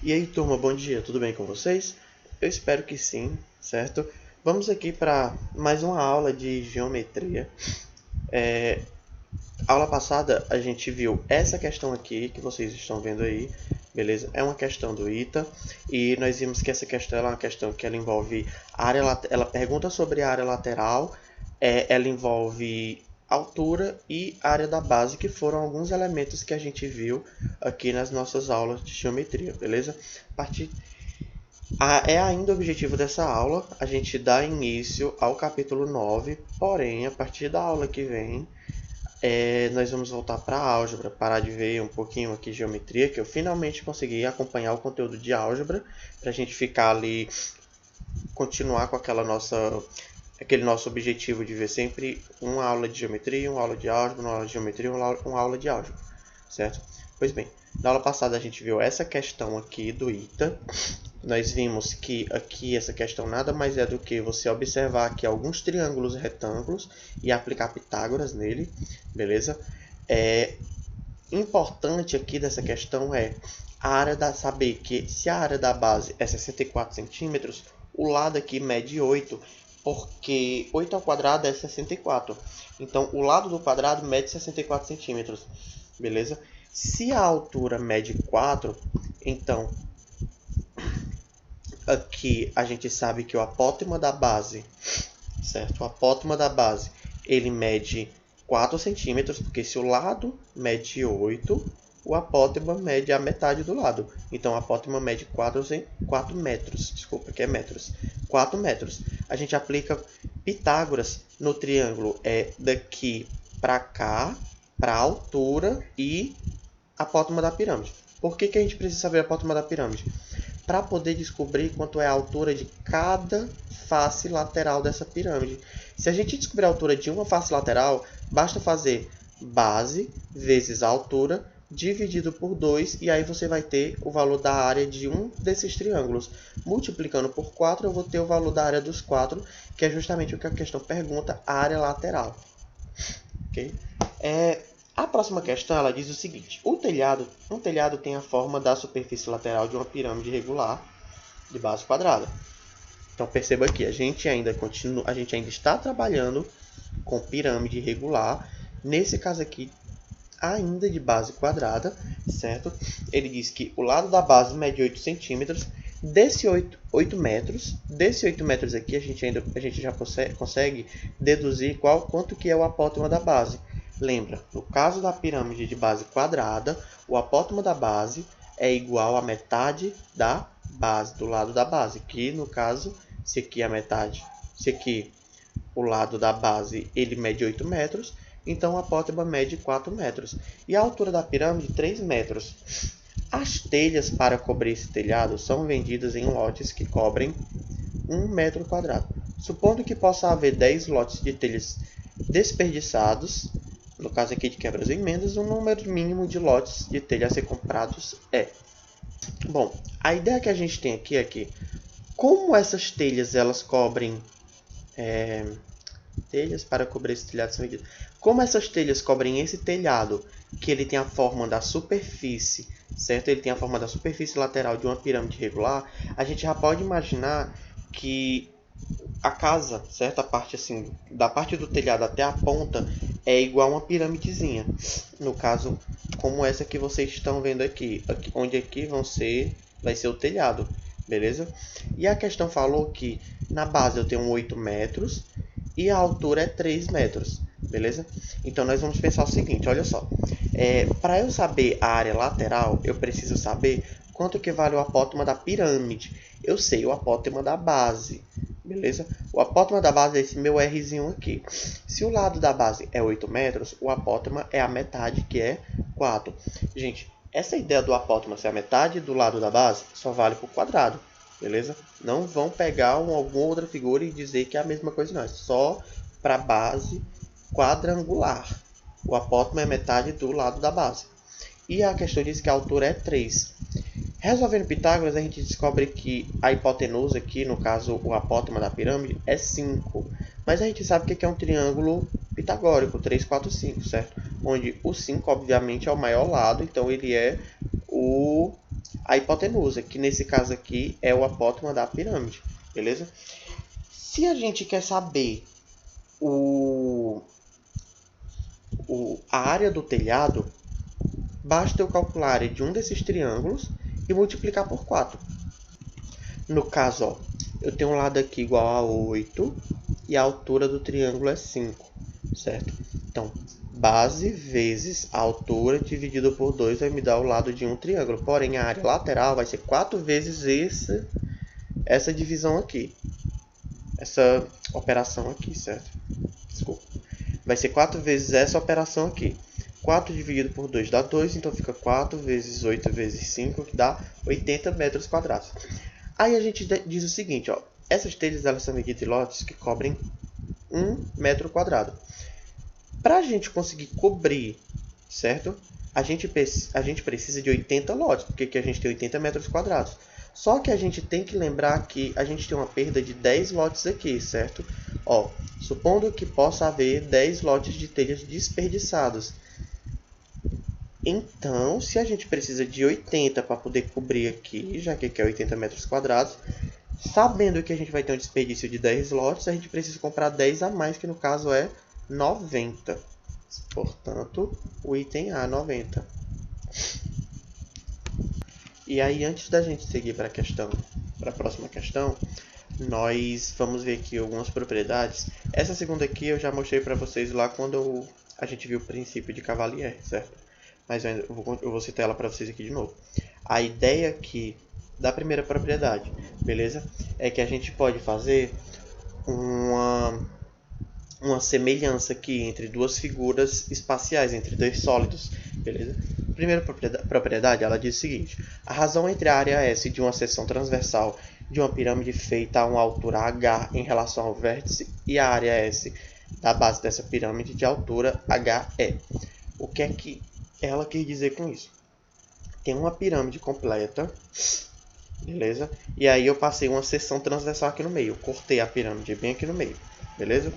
E aí, turma, bom dia, tudo bem com vocês? Eu espero que sim, certo? Vamos aqui para mais uma aula de geometria. Aula passada a gente viu essa questão aqui que vocês estão vendo aí, beleza? É uma questão do ITA e nós vimos que essa questão é uma questão que ela envolve área, ela pergunta sobre a área lateral, ela envolve altura e área da base, que foram alguns elementos que a gente viu aqui nas nossas aulas de geometria, beleza? É ainda o objetivo dessa aula a gente dar início ao capítulo 9, porém, a partir da aula que vem, nós vamos voltar para a álgebra, parar de ver um pouquinho aqui de geometria, que eu finalmente consegui acompanhar o conteúdo de álgebra, para a gente ficar ali, continuar com aquele nosso objetivo de ver sempre uma aula de geometria, uma aula de álgebra, uma aula de geometria, uma aula de álgebra, certo? Pois bem, na aula passada a gente viu essa questão aqui do ITA. Nós vimos que aqui essa questão nada mais é do que você observar aqui alguns triângulos retângulos e aplicar Pitágoras nele, beleza? Importante aqui dessa questão saber que se a área da base é 64 centímetros, o lado aqui mede 8, porque 8 ao quadrado é 64. Então, o lado do quadrado mede 64 centímetros, beleza? Se a altura mede 4, então aqui a gente sabe que o apótema da base, certo? O apótema da base, ele mede 4 centímetros, porque se o lado mede 8, o apótema mede a metade do lado. Então, o apótema mede 4 metros. Desculpa, que é metros. 4 metros. A gente aplica Pitágoras no triângulo daqui para cá, para a altura e apótema da pirâmide. Por que a gente precisa saber a apótema da pirâmide? Para poder descobrir quanto é a altura de cada face lateral dessa pirâmide. Se a gente descobrir a altura de uma face lateral, basta fazer base vezes a altura dividido por 2, e aí você vai ter o valor da área de um desses triângulos. Multiplicando por 4, eu vou ter o valor da área dos 4, que é justamente o que a questão pergunta, a área lateral. Okay? A próxima questão ela diz o seguinte: um telhado tem a forma da superfície lateral de uma pirâmide regular de base quadrada. Então perceba aqui, a gente ainda está trabalhando com pirâmide regular, nesse caso aqui ainda de base quadrada, certo? Ele diz que o lado da base mede 8 centímetros, desse 8 metros, desse 8 metros aqui a gente já consegue deduzir quanto que é o apótema da base. Lembra, no caso da pirâmide de base quadrada, o apótema da base é igual à metade da base, do lado da base, que no caso, se aqui a metade, se aqui o lado da base ele mede 8 metros, então o apótema mede 4 metros. E a altura da pirâmide, 3 metros. As telhas para cobrir esse telhado são vendidas em lotes que cobrem 1 metro quadrado. Supondo que possa haver 10 lotes de telhas desperdiçados, no caso aqui de quebras e emendas, o número mínimo de lotes de telha a ser comprados é. Bom, a ideia que a gente tem aqui é que, como essas telhas elas cobrem telhas para cobrir esse telhado são vendidas. Como essas telhas cobrem esse telhado, que ele tem a forma da superfície, certo? Ele tem a forma da superfície lateral de uma pirâmide regular, a gente já pode imaginar que a casa, certo? A parte assim, da parte do telhado até a ponta é igual a uma piramidezinha. No caso, como essa que vocês estão vendo aqui, onde aqui vai ser o telhado, beleza? E a questão falou que na base eu tenho 8 metros e a altura é 3 metros, beleza? Então nós vamos pensar o seguinte, olha só. Para eu saber a área lateral, eu preciso saber quanto que vale o apótema da pirâmide. Eu sei o apótema da base, beleza? O apótema da base é esse meu Rzinho aqui. Se o lado da base é 8 metros, o apótema é a metade, que é 4. Gente, essa ideia do apótema ser a metade do lado da base só vale para o quadrado, beleza? Não vão pegar alguma outra figura e dizer que é a mesma coisa, não. É só para base quadrangular. O apótema é metade do lado da base. E a questão diz que a altura é 3. Resolvendo Pitágoras, a gente descobre que a hipotenusa aqui, no caso o apótema da pirâmide, é 5. Mas a gente sabe que é um triângulo pitagórico, 3, 4, 5, certo? Onde o 5, obviamente, é o maior lado, então ele é o a hipotenusa, que nesse caso aqui é o apótema da pirâmide, beleza? Se a gente quer saber a área do telhado, basta eu calcular a área de um desses triângulos e multiplicar por 4. No caso, ó, eu tenho um lado aqui igual a 8 e a altura do triângulo é 5, certo? Então, base vezes a altura dividido por 2 vai me dar o lado de um triângulo. Porém, a área lateral vai ser 4 vezes essa divisão aqui. Essa operação aqui, certo? Desculpa. Vai ser 4 vezes essa operação aqui. 4 dividido por 2 dá 2, então fica 4 vezes 8 vezes 5, que dá 80 metros quadrados. Aí a gente diz o seguinte, ó, essas telhas elas são medidas em lotes que cobrem 1 metro quadrado. Para a gente conseguir cobrir, certo? A gente precisa de 80 lotes, porque aqui a gente tem 80 metros quadrados. Só que a gente tem que lembrar que a gente tem uma perda de 10 lotes aqui, certo? Ó, supondo que possa haver 10 lotes de telhas desperdiçados. Então, se a gente precisa de 80 para poder cobrir aqui, já que aqui é 80 metros quadrados, sabendo que a gente vai ter um desperdício de 10 lotes, a gente precisa comprar 10 a mais, que no caso é 90. Portanto, o item A, 90. E aí, antes da gente seguir para a próxima questão, nós vamos ver aqui algumas propriedades. Essa segunda aqui eu já mostrei para vocês lá quando a gente viu o princípio de Cavalier, certo? Mas eu vou citar ela para vocês aqui de novo. A ideia aqui da primeira propriedade, beleza? É que a gente pode fazer uma semelhança aqui entre duas figuras espaciais, entre dois sólidos, beleza? A primeira propriedade, ela diz o seguinte: a razão entre a área S de uma seção transversal de uma pirâmide feita a uma altura h em relação ao vértice e a área S da base dessa pirâmide de altura HE. O que é que ela quer dizer com isso? Tem uma pirâmide completa, beleza? E aí eu passei uma seção transversal aqui no meio. Eu cortei a pirâmide bem aqui no meio, beleza?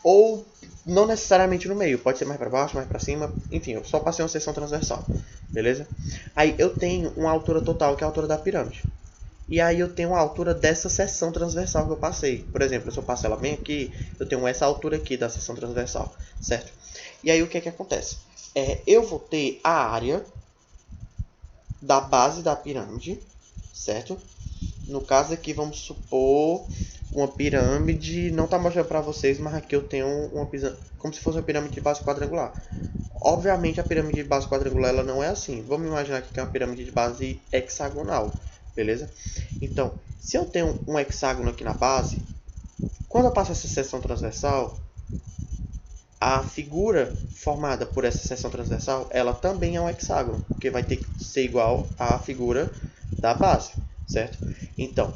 Ou não necessariamente no meio, pode ser mais para baixo, mais para cima, enfim, eu só passei uma seção transversal, beleza? Aí eu tenho uma altura total, que é a altura da pirâmide. E aí eu tenho a altura dessa seção transversal que eu passei. Por exemplo, se eu passo ela bem aqui, eu tenho essa altura aqui da seção transversal, certo? E aí o que é que acontece? Eu vou ter a área da base da pirâmide, certo? No caso aqui, vamos supor uma pirâmide, não está mostrando para vocês, mas aqui eu tenho como se fosse uma pirâmide de base quadrangular. Obviamente a pirâmide de base quadrangular ela não é assim. Vamos imaginar que é uma pirâmide de base hexagonal, beleza? Então, se eu tenho um hexágono aqui na base, quando eu passo essa seção transversal, a figura formada por essa seção transversal, ela também é um hexágono, porque vai ter que ser igual à figura da base, certo? Então,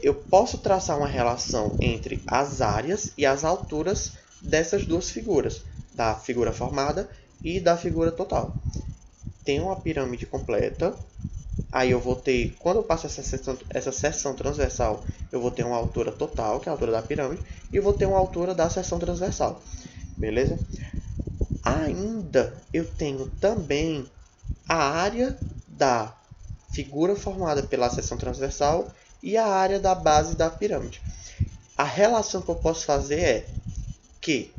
eu posso traçar uma relação entre as áreas e as alturas dessas duas figuras, da figura formada e da figura total. Tem uma pirâmide completa, aí eu vou ter, quando eu passo essa seção transversal, eu vou ter uma altura total, que é a altura da pirâmide, e eu vou ter uma altura da seção transversal, beleza? Ainda eu tenho também a área da figura formada pela seção transversal e a área da base da pirâmide. A relação que eu posso fazer é que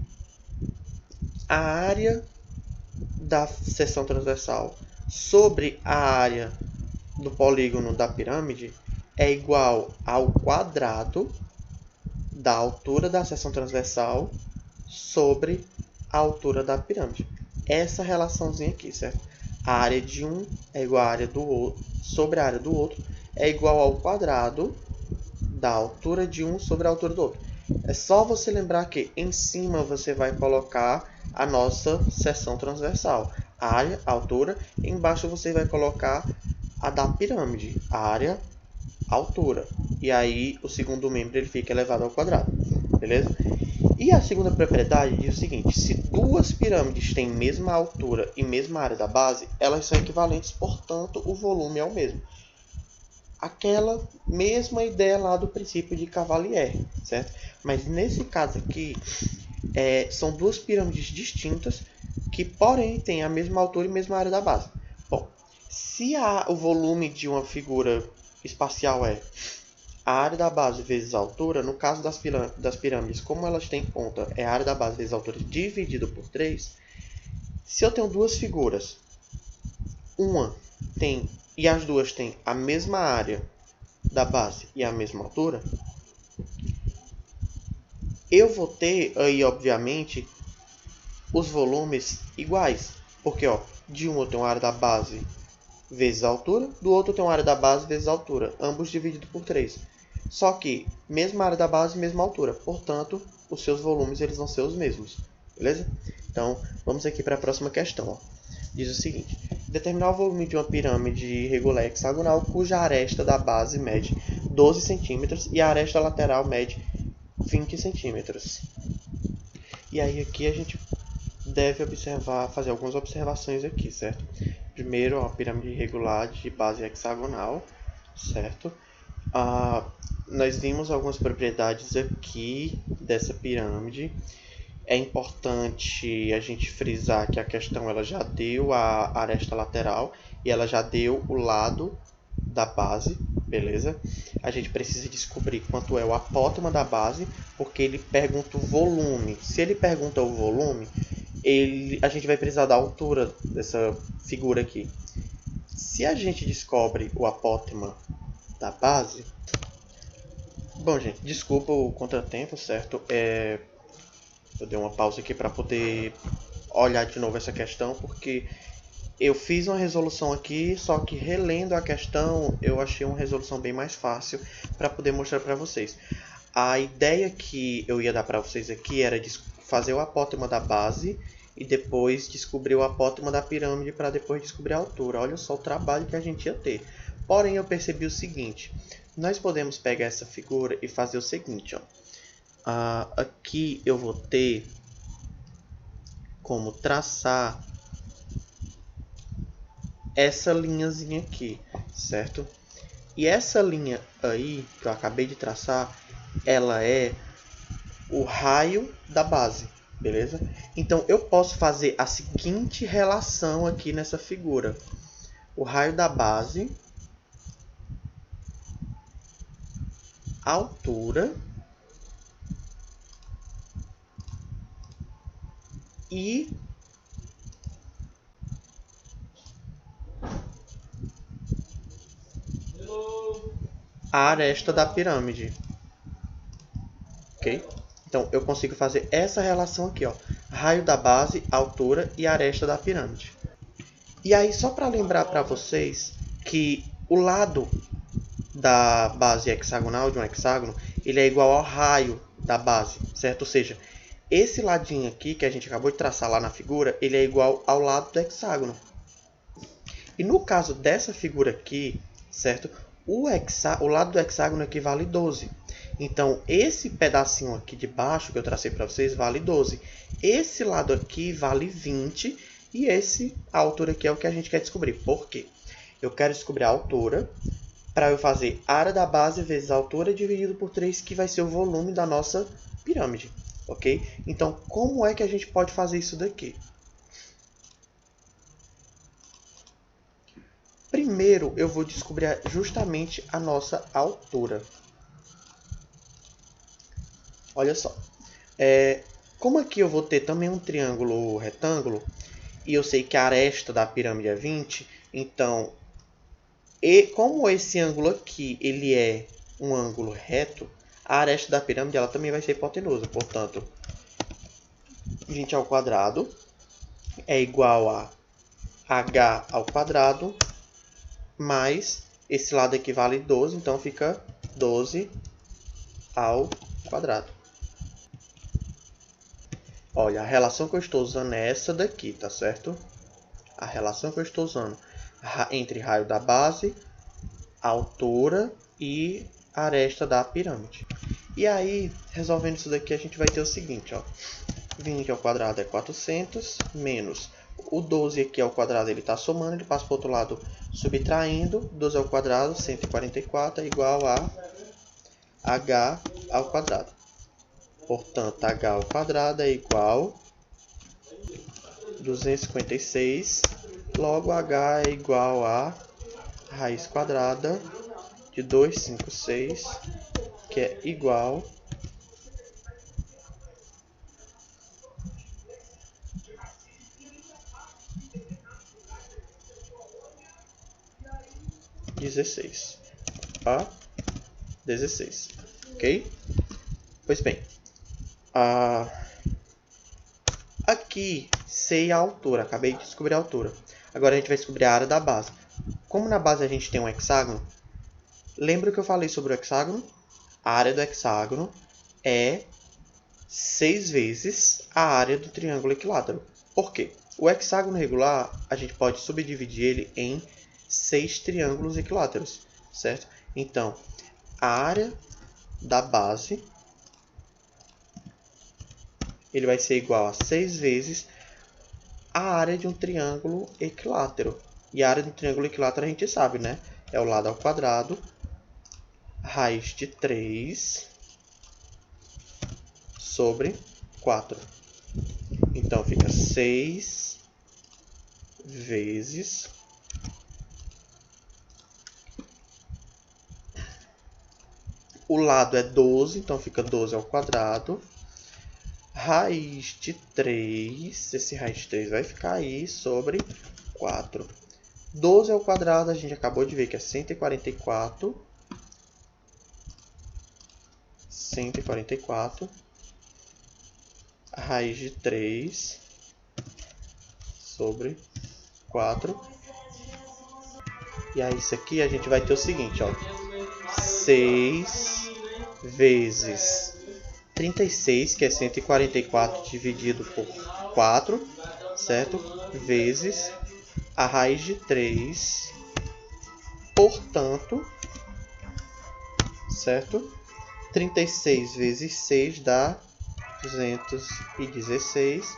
a área da seção transversal sobre a área do polígono da pirâmide é igual ao quadrado da altura da seção transversal sobre a altura da pirâmide. Essa relaçãozinha aqui, certo? A área de um é igual à área do outro sobre a área do outro é igual ao quadrado da altura de um sobre a altura do outro. É só você lembrar que em cima você vai colocar a nossa seção transversal, a área, a altura, e embaixo você vai colocar a da pirâmide, a área, a altura. E aí o segundo membro ele fica elevado ao quadrado, beleza? E a segunda propriedade diz o seguinte: se duas pirâmides têm mesma altura e mesma área da base, elas são equivalentes, portanto o volume é o mesmo. Aquela mesma ideia lá do princípio de Cavalier, certo? Mas nesse caso aqui, são duas pirâmides distintas que, porém, têm a mesma altura e mesma área da base. Bom, Se o volume de uma figura espacial é a área da base vezes a altura, no caso das pirâmides, como elas têm ponta, é a área da base vezes a altura dividido por 3. Se eu tenho duas figuras, e as duas têm a mesma área da base e a mesma altura, eu vou ter aí, obviamente, os volumes iguais. Porque, de um eu tenho a área da base vezes a altura, do outro eu tenho a área da base vezes a altura, ambos divididos por 3. Só que, mesma área da base, mesma altura. Portanto, os seus volumes eles vão ser os mesmos. Beleza? Então, vamos aqui para a próxima questão. Diz o seguinte: determinar o volume de uma pirâmide regular hexagonal cuja aresta da base mede 12 cm e a aresta lateral mede 20 cm. E aí aqui a gente deve fazer algumas observações aqui, certo? Primeiro, a pirâmide irregular de base hexagonal, certo? Nós vimos algumas propriedades aqui dessa pirâmide. É importante a gente frisar que a questão ela já deu a aresta lateral e ela já deu o lado da base, beleza? A gente precisa descobrir quanto é o apótema da base, porque ele pergunta o volume. Se ele pergunta o volume, a gente vai precisar da altura dessa figura aqui. Se a gente descobre o apótema da base... Bom, gente, desculpa o contratempo, certo? Eu dei uma pausa aqui para poder olhar de novo essa questão, porque eu fiz uma resolução aqui, só que relendo a questão, eu achei uma resolução bem mais fácil para poder mostrar para vocês. A ideia que eu ia dar para vocês aqui era fazer o apótema da base e depois descobrir o apótema da pirâmide para depois descobrir a altura. Olha só o trabalho que a gente ia ter. Porém, eu percebi o seguinte: nós podemos pegar essa figura e fazer o seguinte, aqui eu vou ter como traçar essa linhazinha aqui, certo? E essa linha aí que eu acabei de traçar, ela é o raio da base, beleza? Então eu posso fazer a seguinte relação aqui nessa figura: o raio da base, a altura e a aresta da pirâmide. Ok? Então eu consigo fazer essa relação aqui, raio da base, altura e aresta da pirâmide. E aí, só para lembrar para vocês que o lado da base hexagonal de um hexágono, ele é igual ao raio da base, certo? Ou seja, esse ladinho aqui que a gente acabou de traçar lá na figura, ele é igual ao lado do hexágono. E no caso dessa figura aqui, certo? O lado do hexágono aqui vale 12. Então, esse pedacinho aqui de baixo que eu tracei para vocês vale 12. Esse lado aqui vale 20. E a altura aqui é o que a gente quer descobrir. Por quê? Eu quero descobrir a altura para eu fazer a área da base vezes a altura dividido por 3, que vai ser o volume da nossa pirâmide. Ok? Então, como é que a gente pode fazer isso daqui? Primeiro, eu vou descobrir justamente a nossa altura. Olha só. Como aqui eu vou ter também um triângulo retângulo, e eu sei que a aresta da pirâmide é 20, então, como esse ângulo aqui ele é um ângulo reto, a aresta da pirâmide ela também vai ser hipotenusa. Portanto, 20 ao quadrado é igual a h ao quadrado mais esse lado aqui vale 12, então fica 12 ao quadrado. Olha, a relação que eu estou usando é essa daqui, tá certo? A relação que eu estou usando entre raio da base, altura e aresta da pirâmide. E aí, resolvendo isso daqui, a gente vai ter o seguinte, 20 ao quadrado é 400, menos o 12 aqui ao quadrado, ele está somando, ele passa para o outro lado subtraindo, 12 ao quadrado, 144, é igual a h ao quadrado. Portanto, h ao quadrado é igual a 256, logo h é igual a raiz quadrada de 256, que é igual a 16. A 16, ok? Pois bem, aqui sei a altura, acabei de descobrir a altura. Agora a gente vai descobrir a área da base. Como na base a gente tem um hexágono, lembra que eu falei sobre o hexágono? A área do hexágono é 6 vezes a área do triângulo equilátero. Por quê? O hexágono regular, a gente pode subdividir ele em 6 triângulos equiláteros, certo? Então, a área da base ele vai ser igual a 6 vezes a área de um triângulo equilátero. E a área do triângulo equilátero a gente sabe, né? É o lado ao quadrado, raiz de 3 sobre 4. Então, fica 6 vezes o lado é 12, então fica 12 ao quadrado. Raiz de 3, esse raiz de 3 vai ficar aí sobre 4. 12 ao quadrado, a gente acabou de ver que é 144. 144. Raiz de 3 sobre 4. E aí, isso aqui a gente vai ter o seguinte, ó. 6 vezes 36, que é 144 dividido por 4, certo? Vezes a raiz de 3, portanto, certo? 36 vezes 6 dá 216,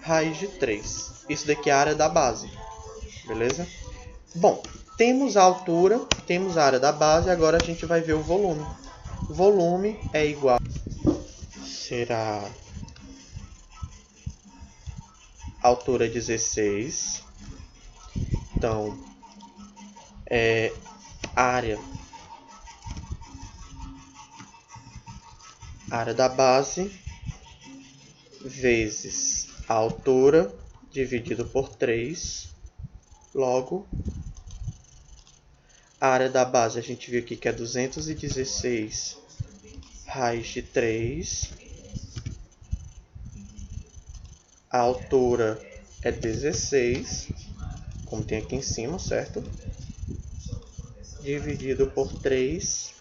raiz de 3. Isso daqui é a área da base, beleza? Bom, temos a altura, temos a área da base, agora a gente vai ver o volume. O volume é igual, será altura 16, então área da base vezes a altura dividido por 3, logo a área da base a gente viu aqui que é 216 raiz de 3, a altura é 16, como tem aqui em cima, certo? Dividido por 3.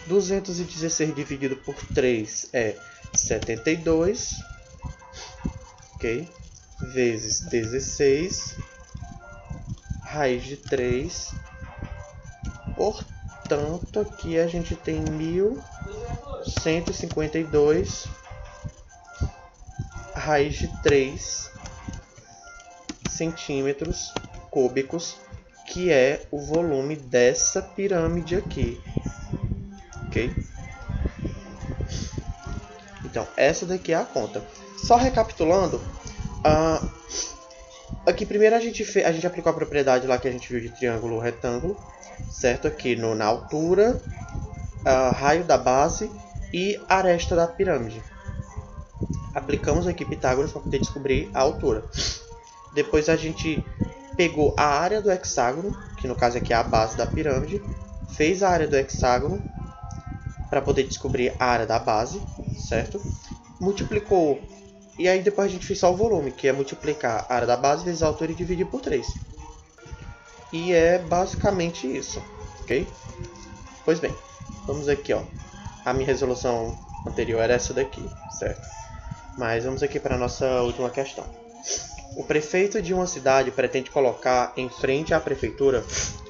216 dividido por 3 é 72, ok? Vezes 16, raiz de 3. Portanto, aqui a gente tem 1152 raiz de 3 centímetros cúbicos, que é o volume dessa pirâmide aqui. Ok? Então, essa daqui é a conta. Só recapitulando, aqui primeiro a gente aplicou a propriedade lá que a gente viu de triângulo retângulo, certo? Aqui na altura, raio da base e aresta da pirâmide. Aplicamos aqui Pitágoras para poder descobrir a altura. Depois a gente pegou a área do hexágono, que no caso aqui é a base da pirâmide, fez a área do hexágono para poder descobrir a área da base, certo? Multiplicou, e aí depois a gente fez só o volume, que é multiplicar a área da base vezes a altura e dividir por 3. E é basicamente isso, ok? Pois bem, vamos aqui, ó. A minha resolução anterior era essa daqui, certo? Mas vamos aqui para a nossa última questão. O prefeito de uma cidade pretende colocar em frente à prefeitura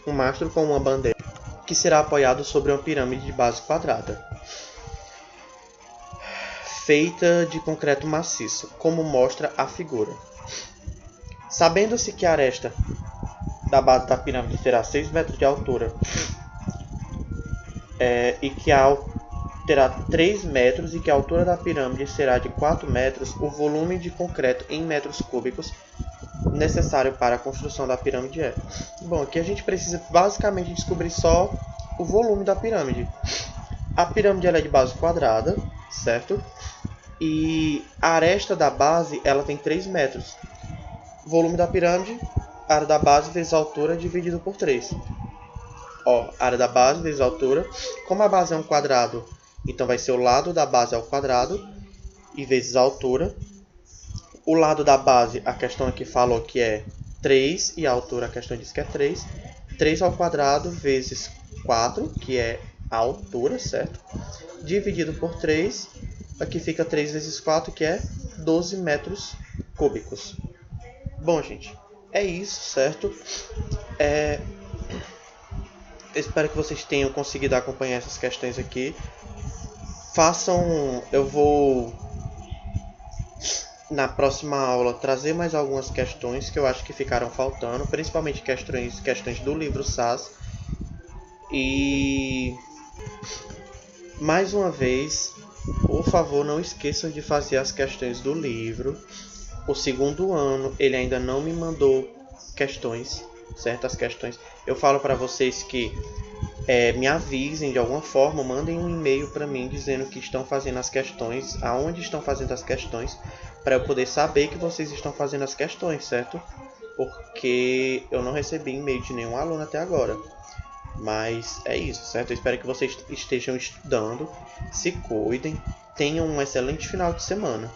um mastro com uma bandeira que será apoiado sobre uma pirâmide de base quadrada, feita de concreto maciço, como mostra a figura. Sabendo-se que a aresta da base da pirâmide terá 6 metros de altura e que terá 3 metros e que a altura da pirâmide será de 4 metros, o volume de concreto em metros cúbicos necessário para a construção da pirâmide é? Bom, aqui a gente precisa basicamente descobrir só o volume da pirâmide. A pirâmide ela é de base quadrada, certo? E a aresta da base ela tem 3 metros. Volume da pirâmide, área da base vezes a altura dividido por 3. Ó, área da base vezes a altura. Como a base é um quadrado, então vai ser o lado da base ao quadrado e vezes a altura. O lado da base, a questão aqui falou que é 3 e a altura a questão diz que é 3. 3 ao quadrado vezes 4, que é a altura, certo? Dividido por 3, aqui fica 3 vezes 4, que é 12 metros cúbicos. Bom, gente, é isso, certo? Eu espero que vocês tenham conseguido acompanhar essas questões aqui. Eu vou na próxima aula trazer mais algumas questões que eu acho que ficaram faltando, principalmente questões do livro SAS. E mais uma vez, por favor, não esqueçam de fazer as questões do livro. O segundo ano ele ainda não me mandou questões, certas questões. Eu falo para vocês que me avisem de alguma forma, mandem um e-mail para mim dizendo que estão fazendo as questões, aonde estão fazendo as questões, para eu poder saber que vocês estão fazendo as questões, certo? Porque eu não recebi e-mail de nenhum aluno até agora. Mas é isso, certo? Eu espero que vocês estejam estudando, se cuidem, tenham um excelente final de semana.